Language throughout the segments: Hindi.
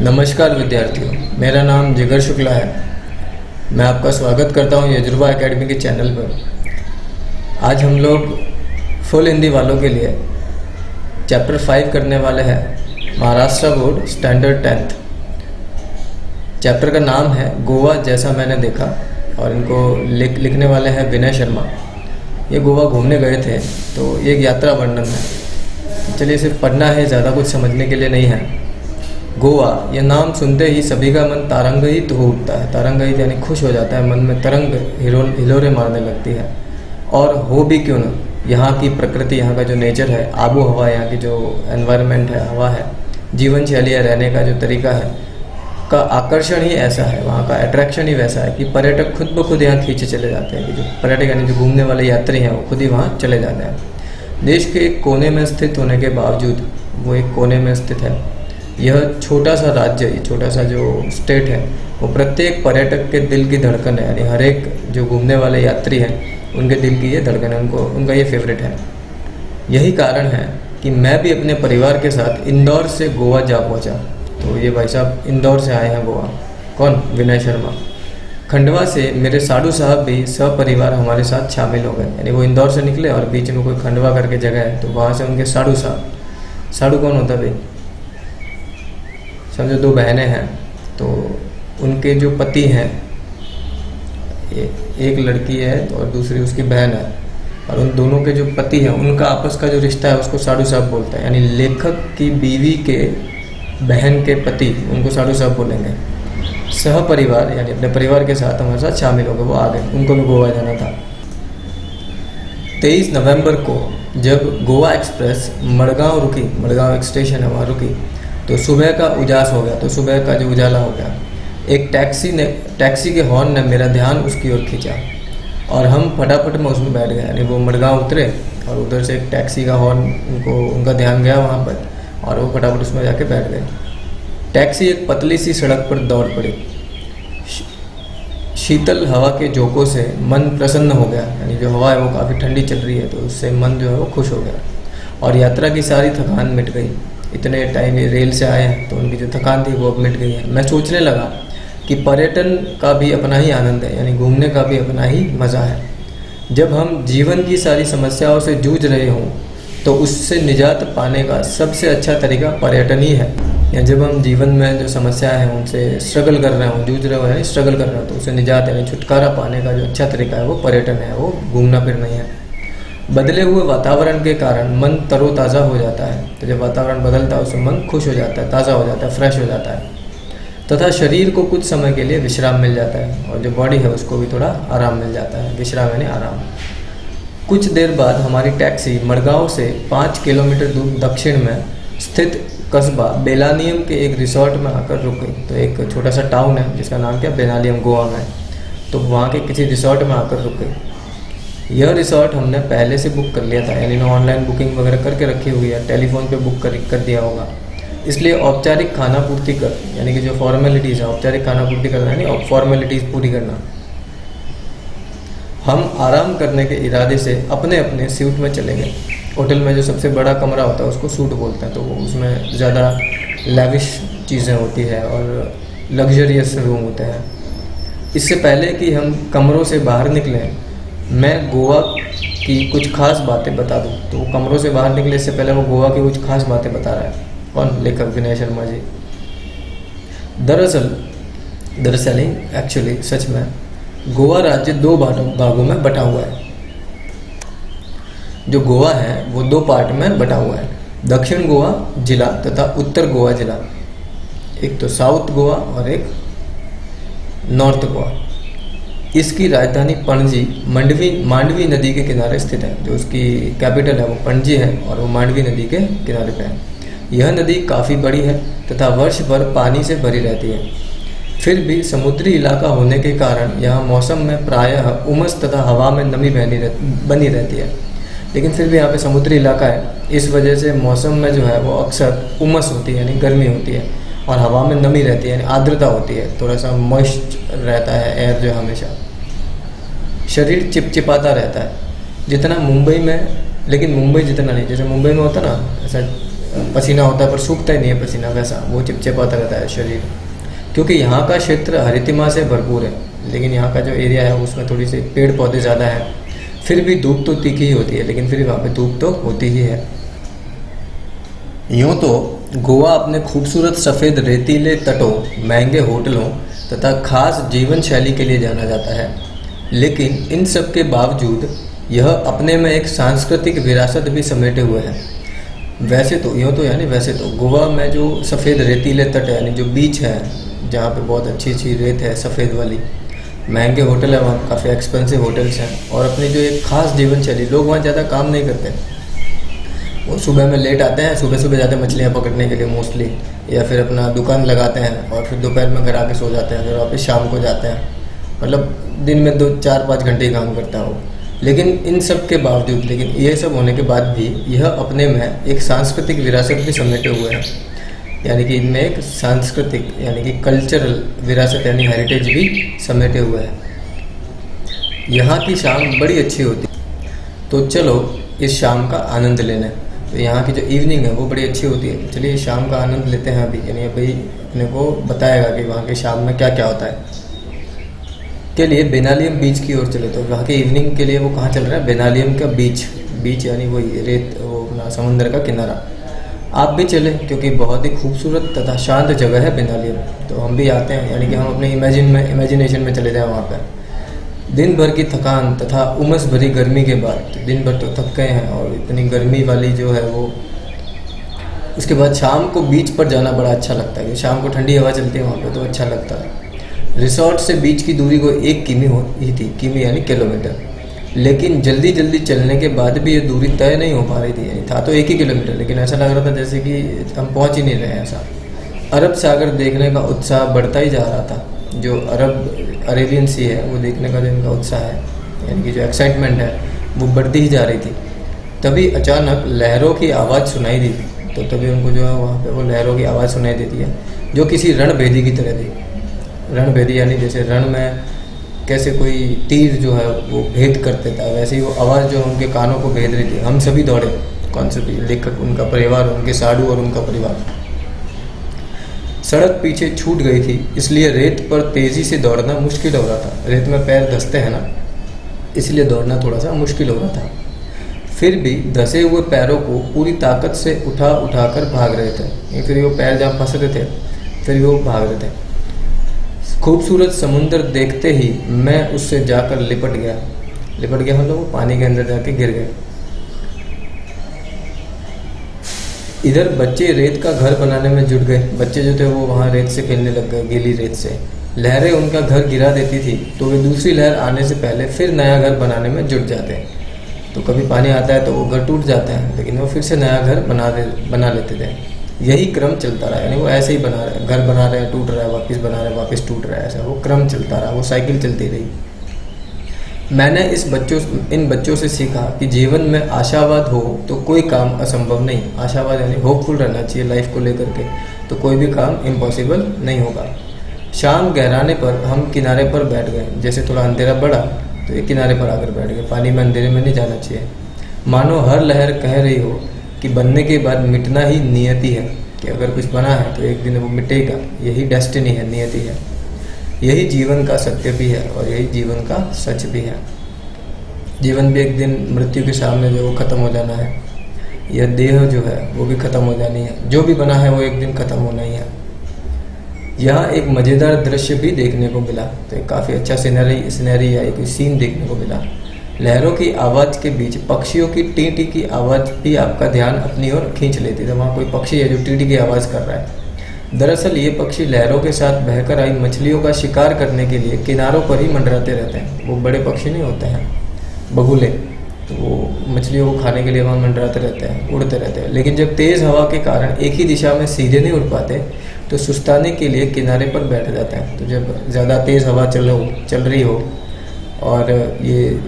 नमस्कार विद्यार्थियों, मेरा नाम जिगर शुक्ला है। मैं आपका स्वागत करता हूं यजुर्बा एकेडमी के चैनल पर। आज हम लोग फुल हिंदी वालों के लिए चैप्टर 5 करने वाले हैं, Maharashtra board standard 10th। Chapter का नाम है गोवा जैसा मैंने देखा और इनको लिखने वाले हैं विनय शर्मा। ये गोवा घूमने गए थे, तो ये एक यात्रा वर्णन है। चलिए, सिर्फ पढ़ना है, ज़्यादा कुछ समझने के लिए नहीं है। गोवा, यह नाम सुनते ही सभी का मन तारंगित हो उठता है। तारंगित यानी खुश हो जाता है, मन में तरंग हिलोरे मारने लगती है। और हो भी क्यों न, यहाँ की प्रकृति, यहाँ का जो नेचर है, आबो हवा, यहाँ की जो एनवायरनमेंट है, हवा है, जीवन शैली है, रहने का जो तरीका है, का आकर्षण ही ऐसा है, वहाँ का अट्रैक्शन ही वैसा है कि पर्यटक खुद ब खुद यहाँ खींचे चले जाते हैं। कि जो पर्यटक यानी जो घूमने वाले यात्री हैं, वो खुद ही वहाँ चले जाते हैं। देश के एक कोने में स्थित होने के बावजूद, वो एक कोने में स्थित है, यह छोटा सा राज्य, ये छोटा सा जो स्टेट है, वो प्रत्येक पर्यटक के दिल की धड़कन है। यानी हर एक जो घूमने वाले यात्री हैं, उनके दिल की ये धड़कन है, उनका ये फेवरेट है। यही कारण है कि मैं भी अपने परिवार के साथ इंदौर से गोवा जा पहुंचा। तो ये भाई साहब इंदौर से आए हैं गोवा। कौन? विनय शर्मा। खंडवा से मेरे साधु साहब भी सपरिवार हमारे साथ शामिल हो गए। यानी वो इंदौर से निकले और बीच में कोई खंडवा करके जगह है, तो वहाँ से उनके साधु साहब। साधु कौन होता भाई? समझो दो बहनें हैं, तो उनके जो पति हैं, एक लड़की है और दूसरी उसकी बहन है, और उन दोनों के जो पति हैं, उनका आपस का जो रिश्ता है, उसको साधु साहब बोलता है। यानी लेखक की बीवी के बहन के पति, उनको साधु साहब बोलेंगे। सह परिवार यानी अपने परिवार के साथ हमारे साथ शामिल हो गए, वो आ गए, उनको भी गोवा जाना था। 23 नवंबर को जब गोवा एक्सप्रेस मड़गांव रुकी, मड़गांव एक स्टेशन है, वहाँ रुकी, तो सुबह का उजास हो गया। तो सुबह का जो उजाला हो गया, एक टैक्सी के हॉर्न ने मेरा ध्यान उसकी ओर खींचा और हम फटाफट में उसमें बैठ गए। यानी वो मड़गांव उतरे और उधर से एक टैक्सी का हॉर्न उनका ध्यान गया वहाँ पर, और वो फटाफट उसमें जाके बैठ गए। टैक्सी एक पतली सी सड़क पर दौड़ पड़ी। शीतल हवा के झोंकों से मन प्रसन्न हो गया। यानी जो हवा है वो काफ़ी ठंडी चल रही है, तो उससे मन जो है वो खुश हो गया और यात्रा की सारी थकान मिट गई। इतने टाइम ये रेल से आए हैं, तो उनकी जो थकान थी वो अब मिट गई है। मैं सोचने लगा कि पर्यटन का भी अपना ही आनंद है, यानी घूमने का भी अपना ही मज़ा है। जब हम जीवन की सारी समस्याओं से जूझ रहे हों, तो उससे निजात पाने का सबसे अच्छा तरीका पर्यटन ही है। या जब हम जीवन में जो समस्याएं हैं उनसे स्ट्रगल कर रहे हों, जूझ रहे हो, यानी स्ट्रगल कर रहे हो, तो उससे निजात यानी छुटकारा पाने का जो अच्छा तरीका है वो पर्यटन है, वो घूमना फिरना ही है। बदले हुए वातावरण के कारण मन तरोताज़ा हो जाता है। तो जब वातावरण बदलता है, उससे मन खुश हो जाता है, ताज़ा हो जाता है, फ्रेश हो जाता है, तथा शरीर को कुछ समय के लिए विश्राम मिल जाता है, और जो बॉडी है उसको भी थोड़ा आराम मिल जाता है। विश्राम यानी आराम। कुछ देर बाद हमारी टैक्सी मड़गांव से 5 किलोमीटर दूर दक्षिण में स्थित कस्बा बेलानियम के एक रिसोर्ट में आकर रुक गई। तो एक छोटा सा टाउन है जिसका नाम क्या, बेलानियम, गोवा में। तो वहाँ के किसी रिसोर्ट में आकर रुक गई। यह रिसोर्ट हमने पहले से बुक कर लिया था, यानी ऑनलाइन बुकिंग वगैरह करके रखी हुई है, टेलीफोन पे बुक कर दिया होगा। इसलिए औपचारिक खाना पूर्ति कर, यानी कि जो फॉर्मेलिटीज़ है, औपचारिक खाना पूर्ति करना यानी फॉर्मेलिटीज़ पूरी करना। हम आराम करने के इरादे से अपने अपने सूट में चले गए। होटल में जो सबसे बड़ा कमरा होता है उसको सूट बोलते हैं, तो उसमें ज़्यादा लैविश चीज़ें होती है और लग्जरियस रूम होते हैं। इससे पहले कि हम कमरों से बाहर निकलें, मैं गोवा की कुछ खास बातें बता दूं। तो वो कमरों से बाहर निकले इससे पहले वो गोवा की कुछ खास बातें बता रहा है। कौन? लेखक विनय शर्मा जी। दरअसल एक्चुअली सच में गोवा राज्य 2 भागों में बटा हुआ है। जो गोवा है वो 2 पार्ट में बटा हुआ है, दक्षिण गोवा जिला तथा उत्तर गोवा जिला। एक तो साउथ गोवा और एक नॉर्थ गोवा। इसकी राजधानी पणजी मांडवी नदी के किनारे स्थित है। जो उसकी कैपिटल है वो पणजी है और वो मांडवी नदी के किनारे पे है। यह नदी काफ़ी बड़ी है तथा वर्ष भर पानी से भरी रहती है। फिर भी समुद्री इलाका होने के कारण यहाँ मौसम में प्रायः उमस तथा हवा में नमी बनी रहती है। लेकिन फिर भी यहाँ पे समुद्री इलाका है, इस वजह से मौसम में जो है वो अक्सर उमस होती है, यानी गर्मी होती है, और हवा में नमी रहती है, यानी आर्द्रता होती है, थोड़ा सा मॉइस्ट रहता है एयर जो हमेशा। शरीर चिपचिपाता रहता है जितना मुंबई में, लेकिन मुंबई जितना नहीं। जैसे मुंबई में होता ना ऐसा पसीना होता है पर सूखता ही नहीं है पसीना, वैसा वो चिपचिपाता रहता है शरीर। क्योंकि यहाँ का क्षेत्र हरितिमा से भरपूर है, लेकिन यहाँ का जो एरिया है उसमें थोड़ी सी पेड़ पौधे ज़्यादा हैं, फिर भी धूप तो तीखी ही होती है, लेकिन फिर वहाँ पे धूप तो होती ही है। यूँ तो गोवा अपने खूबसूरत सफ़ेद रेतीले तटों, महंगे होटलों तथा खास जीवन शैली के लिए जाना जाता है, लेकिन इन सब के बावजूद यह अपने में एक सांस्कृतिक विरासत भी समेटे हुए है। वैसे तो वैसे तो गोवा में जो सफ़ेद रेतीले तट है, यानी जो बीच है जहाँ पे बहुत अच्छी अच्छी रेत है सफ़ेद वाली, महंगे होटल है वहाँ, काफ़ी एक्सपेंसिव होटल्स हैं, और अपनी जो एक ख़ास जीवन शैली, लोग वहाँ ज़्यादा काम नहीं करते, वो सुबह में लेट आते हैं, सुबह सुबह जाते हैं मछलियाँ पकड़ने के लिए मोस्टली, या फिर अपना दुकान लगाते हैं और फिर दोपहर में घर आके सो जाते हैं, फिर वापस शाम को जाते हैं, मतलब दिन में 2-4-5 घंटे ही काम करता है वो। लेकिन इन सब के बावजूद, लेकिन ये सब होने के बाद भी यह अपने में एक सांस्कृतिक विरासत भी समेटे हुए है, यानी कि इनमें एक सांस्कृतिक यानी कि कल्चरल विरासत यानी हेरिटेज भी समेटे हुए है। यहाँ की शाम बड़ी अच्छी होती है, तो चलो इस शाम का आनंद लेने। तो यहाँ की जो इवनिंग है वो बड़ी अच्छी होती है, चलिए शाम का आनंद लेते हैं अभी, यानी अभी अपने को बताएगा कि वहाँ के शाम में क्या क्या होता है। के लिए बेनालियम बीच की ओर चले, तो वहाँ के इवनिंग के लिए वो कहाँ चल रहा है, बेनालियम का बीच यानी वही रेत, वो अपना समुंदर का किनारा। आप भी चले क्योंकि बहुत ही खूबसूरत तथा शांत जगह है बेनालियम, तो हम भी आते हैं, यानी कि हम अपने इमेजिनेशन में चले जाएँ वहाँ पर। दिन भर की थकान तथा उमस भरी गर्मी के बाद, दिन भर तो थक गए हैं और इतनी गर्मी वाली जो है वो, उसके बाद शाम को बीच पर जाना बड़ा अच्छा लगता है, शाम को ठंडी हवा चलती है वहाँ पे तो अच्छा लगता है। रिसोर्ट से बीच की दूरी को 1 किमी ही थी, किमी यानी किलोमीटर, लेकिन जल्दी जल्दी चलने के बाद भी ये दूरी तय नहीं हो पा रही थी, यानी था तो 1 ही किलोमीटर, लेकिन ऐसा लग रहा था जैसे कि हम पहुँच ही नहीं रहे हैं ऐसा। अरब सागर देखने का उत्साह बढ़ता ही जा रहा था, जो अरेबियन सी है वो देखने का जो इनका उत्साह है, यानी कि जो एक्साइटमेंट है वो बढ़ती ही जा रही थी। तभी अचानक लहरों की आवाज़ सुनाई दी, तो तभी उनको जो है वहाँ पे वो लहरों की आवाज़ सुनाई देती है, जो किसी रणभेदी की तरह थी। रणभेदी यानी जैसे रण में कैसे कोई तीर जो है वो भेद कर देता है, वैसे ही वो आवाज़ जो उनके कानों को भेद रही थी। हम सभी दौड़े, कौन से भी लेखक, उनका परिवार, उनके साधु और उनका परिवार। सड़क पीछे छूट गई थी, इसलिए रेत पर तेज़ी से दौड़ना मुश्किल हो रहा था। रेत में पैर धंसते हैं ना, इसलिए दौड़ना थोड़ा सा मुश्किल हो रहा था। फिर भी धंसे हुए पैरों को पूरी ताकत से उठा कर भाग रहे थे, फिर वो पैर जहाँ फंस रहे थे फिर वो भाग रहे थे। खूबसूरत समुंदर देखते ही मैं उससे जाकर लिपट गया मतलब वो पानी के अंदर जाके गिर गए। इधर बच्चे रेत का घर बनाने में जुट गए, बच्चे जो थे वो वहाँ रेत से खेलने लग गए, गीली रेत से। लहरें उनका घर गिरा देती थी तो वे दूसरी लहर आने से पहले फिर नया घर बनाने में जुट जाते हैं। तो कभी पानी आता है तो वो घर टूट जाता है, लेकिन वो फिर से नया घर बना लेते थे। यही क्रम चलता रहा, यानी वो ऐसे ही बना रहे, घर बना रहे हैं, टूट रहा है, वापस बना रहे हैं, वापस टूट रहा है, ऐसा वो क्रम चलता रहा, वो साइकिल चलती रही। मैंने इन बच्चों से सीखा कि जीवन में आशावाद हो तो कोई काम असंभव नहीं। आशावाद यानी होपफुल रहना चाहिए लाइफ को लेकर के, तो कोई भी काम इम्पॉसिबल नहीं होगा। शाम गहराने पर हम किनारे पर बैठ गए, जैसे थोड़ा अंधेरा बढ़ा तो ये किनारे पर आकर बैठ गए। पानी में अंधेरे में नहीं जाना चाहिए। मानो हर लहर कह रही हो कि बनने के बाद मिटना ही नियति है, कि अगर कुछ बना है तो एक दिन वो मिटेगा, यही डेस्टिनी है, नियति है। यही जीवन का सत्य भी है और यही जीवन का सच भी है। जीवन भी एक दिन मृत्यु के सामने जो ख़त्म हो जाना है, यह देह जो है वो भी ख़त्म हो जानी है, जो भी बना है वो एक दिन ख़त्म होना ही है। यहाँ एक मज़ेदार दृश्य भी देखने को मिला, तो एक काफ़ी अच्छा सीनरी या एक सीन देखने को मिला। लहरों की आवाज़ के बीच पक्षियों की टी टी की आवाज़ भी आपका ध्यान अपनी ओर खींच लेती थी। वहाँ कोई पक्षी है जो टी टी की आवाज़ कर रहा है। दरअसल ये पक्षी लहरों के साथ बहकर आई मछलियों का शिकार करने के लिए किनारों पर ही मंडराते रहते हैं। वो बड़े पक्षी नहीं होते हैं, बगुले, तो वो मछलियों को खाने के लिए वहाँ मंडराते रहते हैं, उड़ते रहते हैं। लेकिन जब तेज़ हवा के कारण एक ही दिशा में सीधे नहीं उड़ पाते तो सुस्ताने के लिए किनारे पर बैठ जाते हैं। तो जब ज़्यादा तेज़ हवा चल रही हो और ये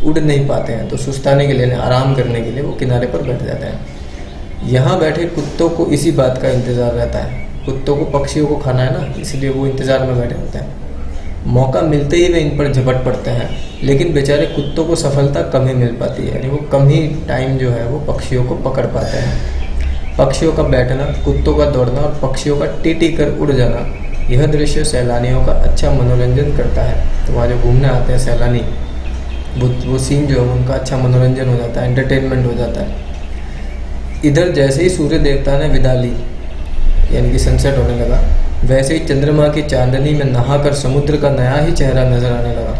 उड़ नहीं पाते हैं तो सुस्ताने के लिए, आराम करने के लिए वो किनारे पर बैठ जाते हैं। यहाँ बैठे कुत्तों को इसी बात का इंतज़ार रहता है। कुत्तों को पक्षियों को खाना है ना, इसलिए वो इंतज़ार में बैठे होते हैं। मौका मिलते ही वे इन पर झपट पड़ते हैं, लेकिन बेचारे कुत्तों को सफलता कम ही मिल पाती है, यानी वो कम ही टाइम जो है वो पक्षियों को पकड़ पाते हैं। पक्षियों का बैठना, कुत्तों का दौड़ना और पक्षियों का टीटी कर उड़ जाना, यह दृश्य सैलानियों का अच्छा मनोरंजन करता है। तो वहाँ जो घूमने आते हैं सैलानी, वो सीन जो है उनका अच्छा मनोरंजन हो जाता है, एंटरटेनमेंट हो जाता है। इधर जैसे ही सूर्य देवता ने विदा ली, यानी कि सनसेट होने लगा, वैसे ही चंद्रमा की चांदनी में नहाकर समुद्र का नया ही चेहरा नजर आने लगा।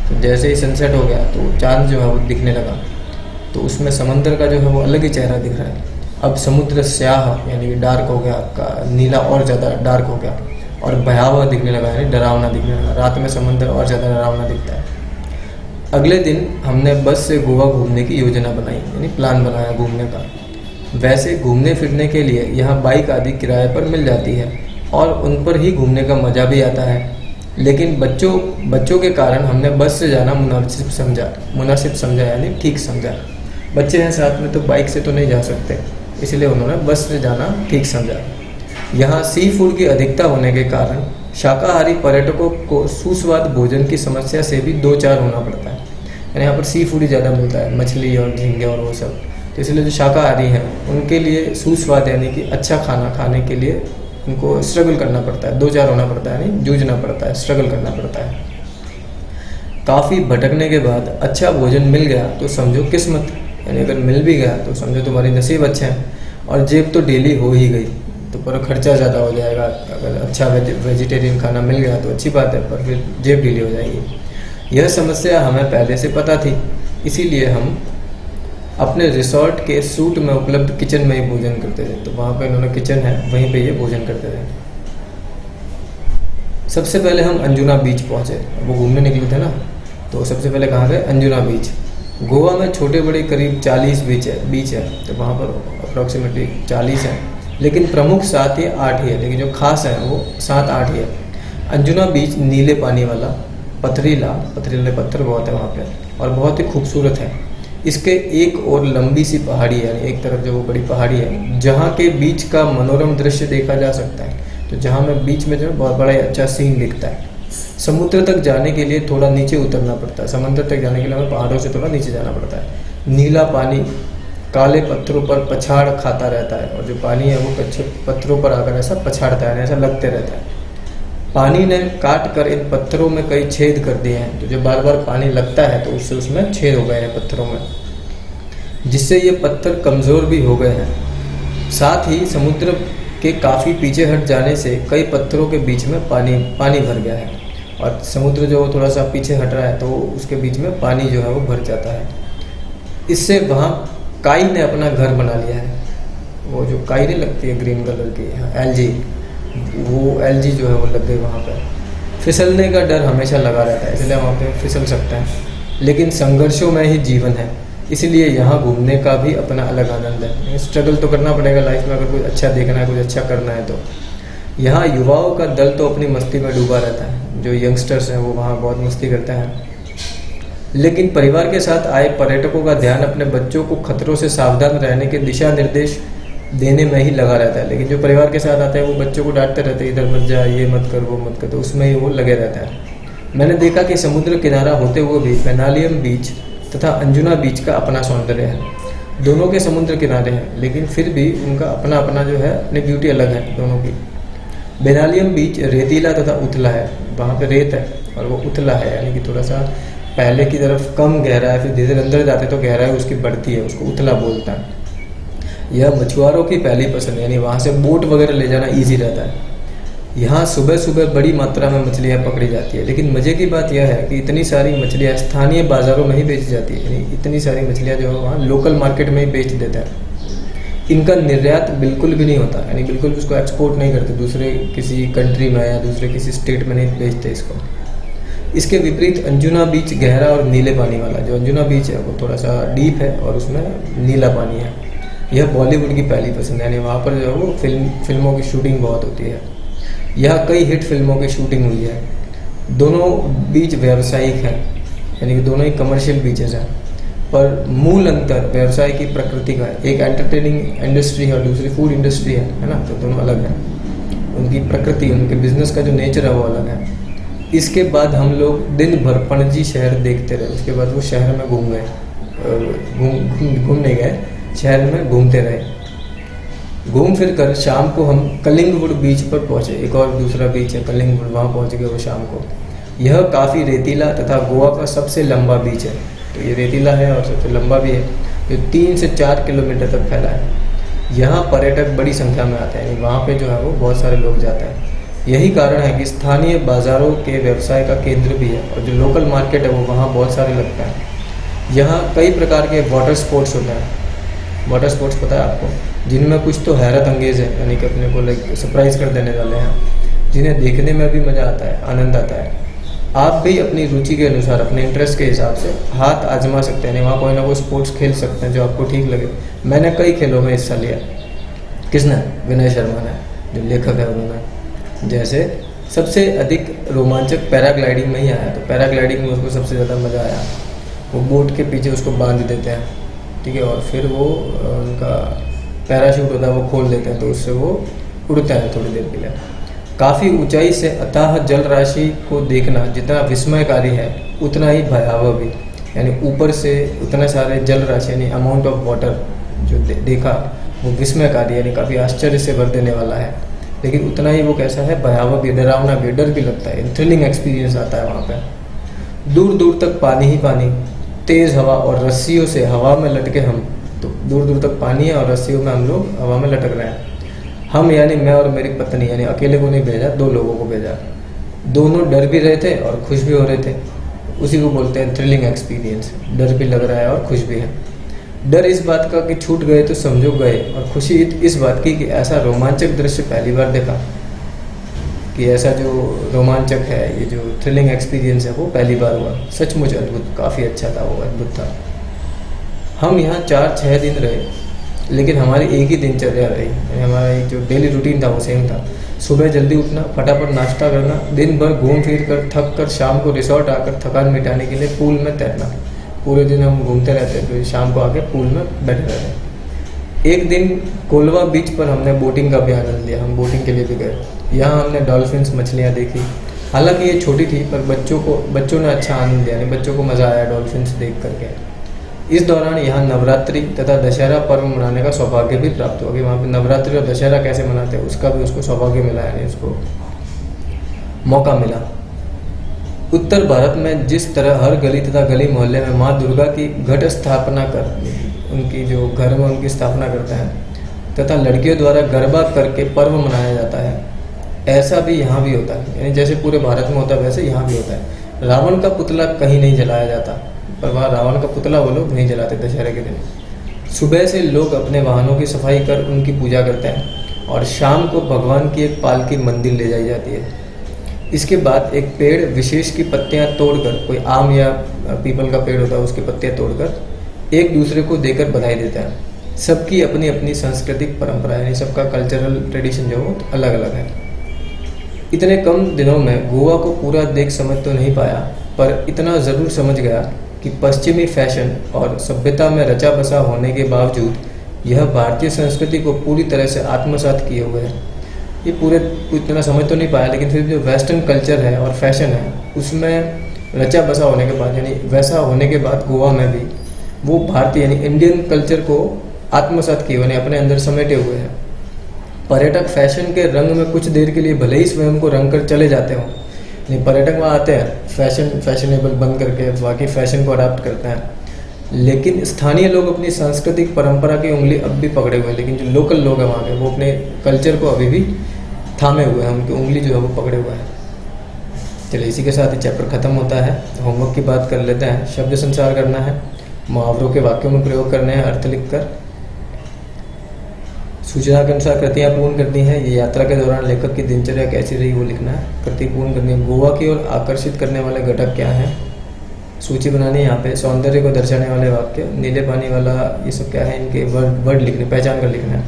तो जैसे ही सनसेट हो गया तो चांद जो है वो दिखने लगा, तो उसमें समंदर का जो है वो अलग ही चेहरा दिख रहा है। अब समुद्र स्याह यानी कि डार्क हो गया, आपका नीला और ज़्यादा डार्क हो गया और भयावह दिखने लगा, यानी डरावना दिखने लगा। रात में समंदर और ज़्यादा डरावना दिखता है। अगले दिन हमने बस से गोवा घूमने की योजना बनाई, यानी प्लान बनाया घूमने का। वैसे घूमने फिरने के लिए यहाँ बाइक आदि किराए पर मिल जाती है और उन पर ही घूमने का मज़ा भी आता है, लेकिन बच्चों के कारण हमने बस से जाना मुनासिब समझा यानी ठीक समझा। बच्चे हैं साथ में तो बाइक से तो नहीं जा सकते, इसलिए उन्होंने बस से जाना ठीक समझा। यहाँ सी फूड की अधिकता होने के कारण शाकाहारी पर्यटकों को सुस्वाद भोजन की समस्या से भी दो चार होना पड़ता है। यानी यहाँ पर सी फूड ही ज़्यादा मिलता है, मछली और झींगे और वो सब। तो इसलिए जो शाकाहारी हैं उनके लिए सुस्वाद यानी कि अच्छा खाना खाने के लिए उनको स्ट्रगल करना पड़ता है, दो चार होना पड़ता है, यानी जूझना पड़ता है, स्ट्रगल करना पड़ता है। काफ़ी भटकने के बाद अच्छा भोजन मिल गया तो समझो किस्मत, यानी अगर मिल भी गया तो समझो तुम्हारी नसीब अच्छे हैं। और जेब तो डेली हो ही गई, तो पर खर्चा ज़्यादा हो जाएगा। अगर अच्छा वेजिटेरियन खाना मिल गया तो अच्छी बात है, पर फिर जेब ढीली हो जाएगी। यह समस्या हमें पहले से पता थी, इसीलिए हम अपने रिसोर्ट के सूट में उपलब्ध किचन में ही भोजन करते थे। तो वहाँ पे इन्होंने किचन है, वहीं पे ये भोजन करते थे। सबसे पहले हम अंजुना बीच पहुँचे। वो घूमने निकले थे ना, तो सबसे पहले कहाँ गए? अंजुना बीच। गोवा में छोटे बड़े करीब 40 बीच है, तो वहाँ पर अप्रॉक्सीमेटली 40 हैं, लेकिन प्रमुख 7 या 8 ही है, लेकिन जो खास है वो 7-8 ही है। अंजुना बीच नीले पानी वाला, पथरीले पत्थर बहुत है वहाँ पे और बहुत ही खूबसूरत है। इसके एक और लंबी सी पहाड़ी है, यानी एक तरफ जो वो बड़ी पहाड़ी है, जहाँ के बीच का मनोरम दृश्य देखा जा सकता है। तो जहाँ में बीच में जो बहुत बड़ा अच्छा सीन दिखता है। समुद्र तक जाने के लिए थोड़ा नीचे उतरना पड़ता है, समंदर तक जाने के लिए हमें पहाड़ों से थोड़ा नीचे जाना पड़ता है। नीला पानी काले पत्थरों पर पछाड़ खाता रहता है, और जो पानी है वो कच्चे पत्थरों पर आकर ऐसा पछाड़ता है, ऐसा लगते रहता है। पानी ने काट कर इन पत्थरों में कई छेद कर दिए हैं, तो जब बार बार पानी लगता है तो उससे उसमें छेद हो गए हैं पत्थरों में, जिससे ये पत्थर कमज़ोर भी हो गए हैं। साथ ही समुद्र के काफ़ी पीछे हट जाने से कई पत्थरों के बीच में पानी भर गया है, और समुद्र जो थोड़ा सा पीछे हट रहा है तो उसके बीच में पानी जो है वो भर जाता है। इससे वहाँ काई ने अपना घर बना लिया है। वो जो काई नहीं लगती है ग्रीन कलर की, एलजी, वो एलजी जो है वो लग गई वहाँ पर। फिसलने का डर हमेशा लगा रहता है, इसलिए वहाँ पे फिसल सकते हैं, लेकिन संघर्षों में ही जीवन है, इसलिए यहाँ घूमने का भी अपना अलग आनंद है। स्ट्रगल तो करना पड़ेगा लाइफ में, अगर कुछ अच्छा देखना है, कुछ अच्छा करना है तो। यहाँ युवाओं का दल तो अपनी मस्ती में डूबा रहता है, जो यंगस्टर्स हैं वो वहाँ बहुत मस्ती करते हैं, लेकिन परिवार के साथ आए पर्यटकों का ध्यान अपने बच्चों को खतरों से सावधान रहने के दिशा निर्देश देने में ही लगा रहता है। लेकिन जो परिवार के साथ आते हैं वो बच्चों को डांटते रहते हैं, इधर मत जा, ये मत कर, वो मत कर, तो उसमें ही वो लगे रहता है। मैंने देखा कि समुद्र किनारा होते हुए भी पेनालियम बीच तथा अंजुना बीच का अपना सौंदर्य है। दोनों के समुद्र किनारे हैं, लेकिन फिर भी उनका अपना अपना जो है अपनी ब्यूटी अलग है दोनों की। बेनालियम बीच रेतीला तथा उथला है, वहाँ पे रेत है और वो उथला है, यानी कि थोड़ा सा पहले की तरफ कम गहरा है, फिर धीरे धीरे अंदर जाते तो गहराई उसकी बढ़ती है, उसको उथला बोलता है। यह मछुआरों की पहली पसंद, यानी वहाँ से बोट वगैरह ले जाना ईजी रहता है। यहाँ सुबह सुबह बड़ी मात्रा में मछलियाँ पकड़ी जाती है, लेकिन मज़े की बात यह है कि इतनी सारी मछलियाँ स्थानीय बाज़ारों में ही बेची जाती है, यानी इतनी सारी मछलियाँ जो है वहाँ लोकल मार्केट में ही बेच देते हैं। इनका निर्यात बिल्कुल भी नहीं होता, यानी बिल्कुल उसको एक्सपोर्ट नहीं करते दूसरे किसी कंट्री में या दूसरे किसी स्टेट में नहीं बेचते इसको। इसके विपरीत अंजुना बीच गहरा और नीले पानी वाला, जो अंजुना बीच है वो थोड़ा सा डीप है और उसमें नीला पानी है। यह बॉलीवुड की पहली पसंद है, यानी वहाँ पर जो है वो फिल्मों की शूटिंग बहुत होती है। यहाँ कई हिट फिल्मों की शूटिंग हुई है। दोनों बीच व्यावसायिक हैं, यानी कि दोनों ही कमर्शियल बीचेस हैं, पर मूल अंतर व्यवसाय की प्रकृति का है। एक एंटरटेनिंग इंडस्ट्री है और दूसरी फूड इंडस्ट्री है ना, तो दोनों अलग हैं। उनकी प्रकृति, उनके बिजनेस का जो नेचर है वो अलग है। इसके बाद हम लोग दिन भर पणजी शहर देखते रहे। उसके बाद वो शहर में घूमने गए, शहर में घूमते रहे। घूम फिर कर शाम को हम कलिंगवुड बीच पर पहुंचे। एक और दूसरा बीच है कलिंगवुड, वहाँ पहुंच गए वो शाम को। यह काफ़ी रेतीला तथा गोवा का सबसे लंबा बीच है। तो ये रेतीला है और सबसे लंबा भी है, जो 3 से 4 किलोमीटर तक फैला है। यहाँ पर्यटक बड़ी संख्या में आते हैं, यानी वहाँ पे जो है वो बहुत सारे लोग जाते हैं। यही कारण है कि स्थानीय बाज़ारों के व्यवसाय का केंद्र भी है, और जो लोकल मार्केट है वो वहाँ बहुत सारे लगता है। यहाँ कई प्रकार के वाटर स्पोर्ट्स होते हैं। वाटर स्पोर्ट्स पता है आपको, जिनमें कुछ तो हैरत अंगेज है, यानी कि अपने को लाइक सरप्राइज कर देने वाले हैं, जिन्हें देखने में भी मज़ा आता है, आनंद आता है। आप भी अपनी रुचि के अनुसार, अपने इंटरेस्ट के हिसाब से हाथ आजमा सकते हैं, वहाँ कोई ना कोई स्पोर्ट्स खेल सकते हैं जो आपको ठीक लगे। मैंने कई खेलों में हिस्सा लिया। किसने? विनय शर्मा ने, जो लेखक है उन्होंने। जैसे सबसे अधिक रोमांचक पैराग्लाइडिंग में ही आया, तो पैराग्लाइडिंग में उसको सबसे ज़्यादा मज़ा आया। वो बोट के पीछे उसको बांध देते हैं, ठीक है, और फिर वो उनका पैराशूट होता है वो खोल देते हैं, तो उससे वो उड़ते हैं थोड़ी देर के लिए। काफ़ी ऊंचाई से अथाह जल राशि को देखना जितना विस्मयकारी है, उतना ही भयावह भी। यानी ऊपर से उतने सारे जल राशि, यानी अमाउंट ऑफ वाटर जो देखा वो विस्मयकारी, यानी काफ़ी आश्चर्य से भर देने वाला है। लेकिन उतना ही वो कैसा है, भयावह भी, डरावना भी, डर भी लगता है। थ्रिलिंग एक्सपीरियंस आता है वहाँ पे। दूर दूर तक पानी ही पानी, तेज़ हवा और रस्सियों से हवा में लटके हम, तो दूर दूर तक पानी है और रस्सियों में हम लोग हवा में लटक रहे हैं। हम यानी मैं और मेरी पत्नी, यानी अकेले को नहीं भेजा, 2 लोगों को भेजा। दोनों डर भी रहे थे और खुश भी हो रहे थे। उसी को बोलते हैं थ्रिलिंग एक्सपीरियंस। डर भी लग रहा है और खुश भी है। डर इस बात का कि छूट गए तो समझो गए, और खुशी इस बात की कि ऐसा रोमांचक दृश्य पहली बार देखा, कि ऐसा जो रोमांचक है, ये जो थ्रिलिंग एक्सपीरियंस है वो पहली बार हुआ। सचमुच अद्भुत, काफ़ी अच्छा था वो, अद्भुत था। हम यहाँ 4-6 दिन रहे, लेकिन हमारी एक ही दिनचर्या रही। हमारा एक जो डेली रूटीन था वो सेम था। सुबह जल्दी उठना, फटाफट नाश्ता करना, दिन भर घूम फिर कर थक कर शाम को रिसोर्ट आकर थकान मिटाने के लिए पूल में तैरना। पूरे दिन हम घूमते रहते, फिर शाम को आके पूल में बैठे रहते। एक दिन कोलवा बीच पर हमने बोटिंग का भी आनंद लिया। हम बोटिंग के लिए भी गए। यहाँ हमने डॉल्फिन्स मछलियाँ देखी। हालांकि ये छोटी थी, पर बच्चों ने अच्छा आनंद लिया, बच्चों को मज़ा आया डॉल्फिन्स देख करके। इस दौरान यहाँ नवरात्रि तथा दशहरा पर्व मनाने का सौभाग्य भी प्राप्त हुआ, कि वहाँ पे नवरात्रि और दशहरा कैसे मनाते हैं उसका भी उसको सौभाग्य मिला, यानी उसको मौका मिला। उत्तर भारत में जिस तरह हर गली तथा गली मोहल्ले में माँ दुर्गा की घट स्थापना कर, उनकी जो घर में उनकी स्थापना करते हैं, तथा लड़कियों द्वारा गरबा करके पर्व मनाया जाता है, ऐसा भी यहाँ भी होता है। यानी जैसे पूरे भारत में होता है वैसे यहाँ भी होता है। रावण का पुतला कहीं नहीं जलाया जाता, पर वहाँ रावण का पुतला वो लोग नहीं जलाते दशहरे के दिन। सुबह से लोग अपने वाहनों की सफाई कर उनकी पूजा करते हैं, और शाम को भगवान की एक पालकी मंदिर ले जाई जाती है। इसके बाद एक पेड़ विशेष की पत्तियां तोड़कर, कोई आम या पीपल का पेड़ होता है उसकी पत्तियां तोड़कर एक दूसरे को देकर बधाई देते हैं। सबकी अपनी अपनी सांस्कृतिक परंपरा है, सबका कल्चरल ट्रेडिशन जो वो अलग अलग है। इतने कम दिनों में गोवा को पूरा देख समझ तो नहीं पाया, पर इतना ज़रूर समझ गया कि पश्चिमी फैशन और सभ्यता में रचा बसा होने के बावजूद यह भारतीय संस्कृति को पूरी तरह से आत्मसात किए हुए है। ये पूरे इतना समझ तो नहीं पाया, लेकिन फिर जो वेस्टर्न कल्चर है और फैशन है उसमें रचा बसा होने के बाद, यानी वैसा होने के बाद गोवा में भी वो भारतीय यानी इंडियन कल्चर को आत्मसात किए हुए, अपने अंदर समेटे हुए हैं। पर्यटक फैशन के रंग में कुछ देर के लिए भले ही स्वयं को रंग कर चले जाते हों, नहीं, पर्यटक वहाँ आते हैं फैशनेबल बन करके बाकी फैशन को अडाप्ट करते हैं, लेकिन स्थानीय लोग अपनी सांस्कृतिक परंपरा की उंगली अब भी पकड़े हुए हैं। लेकिन जो लोकल लोग हैं वहाँ के, वो अपने कल्चर को अभी भी थामे हुए हैं, उनकी उंगली जो है वो पकड़े हुए हैं। चलिए, इसी के साथ ही चैप्टर खत्म होता है। होमवर्क की बात कर लेते हैं। शब्द संचार करना है, मुहावरों के वाक्यों में प्रयोग करने हैं, अर्थ लिखकर सूचना के अनुसार कृतियाँ पूर्ण करनी है। ये यात्रा के दौरान लेखक की दिनचर्या कैसी रही वो लिखना है, कृति पूर्ण करनी है। गोवा की ओर आकर्षित करने वाले घटक क्या हैं, सूची बनानी है। यहाँ पे सौंदर्य को दर्शाने वाले वाक्य, नीले पानी वाला, ये सब क्या है, इनके वर्ड लिखने, पहचान कर लिखना है।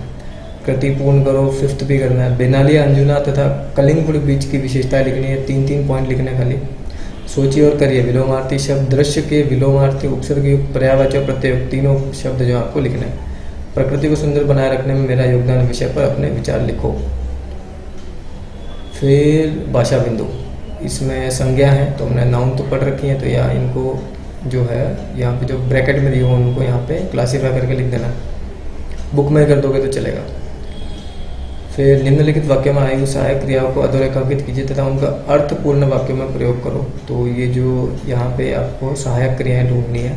कृति पूर्ण करो, 5th भी करना है। बेनालिया अंजुना तथा कलिंगवुड बीच की विशेषताएं लिखनी है, 3-3 पॉइंट लिखने खाली। सोचिए और करिए। विलोमार्थी शब्द, दृश्य के विलोमार्थी, उपसर्ग युक्त, पर्यायवाचक, प्रत्यय, तीनों शब्द जो आपको लिखने हैं। प्रकृति को सुंदर बनाए रखने में मेरा योगदान विषय पर अपने विचार लिखो। फिर भाषा बिंदु, इसमें संज्ञा है तो हमने नाउन तो पढ़ रखी है, तो यहाँ इनको जो है यहाँ पे जो ब्रैकेट में दिए हो उनको यहाँ पे क्लासीफाई करके लिख देना। बुक में कर दोगे तो चलेगा। फिर निम्नलिखित वाक्य में आई हुई सहायक क्रियाओं को अधोरेखांकित कीजिए तथा उनका अर्थपूर्ण वाक्यों में प्रयोग करो। तो ये जो यहाँ पे आपको सहायक क्रियाएं ढूंढनी है,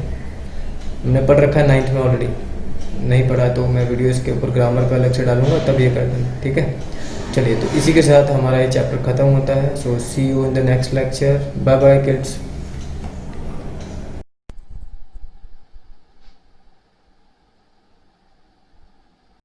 हमने पढ़ रखा है 9th में ऑलरेडी, नहीं पढ़ा तो मैं वीडियो इसके ऊपर ग्रामर का अलग से डालूंगा, तब ये कर देना, ठीक है। चलिए, तो इसी के साथ हमारा ये चैप्टर ख़त्म होता है। So see you in the next lecture, bye bye kids.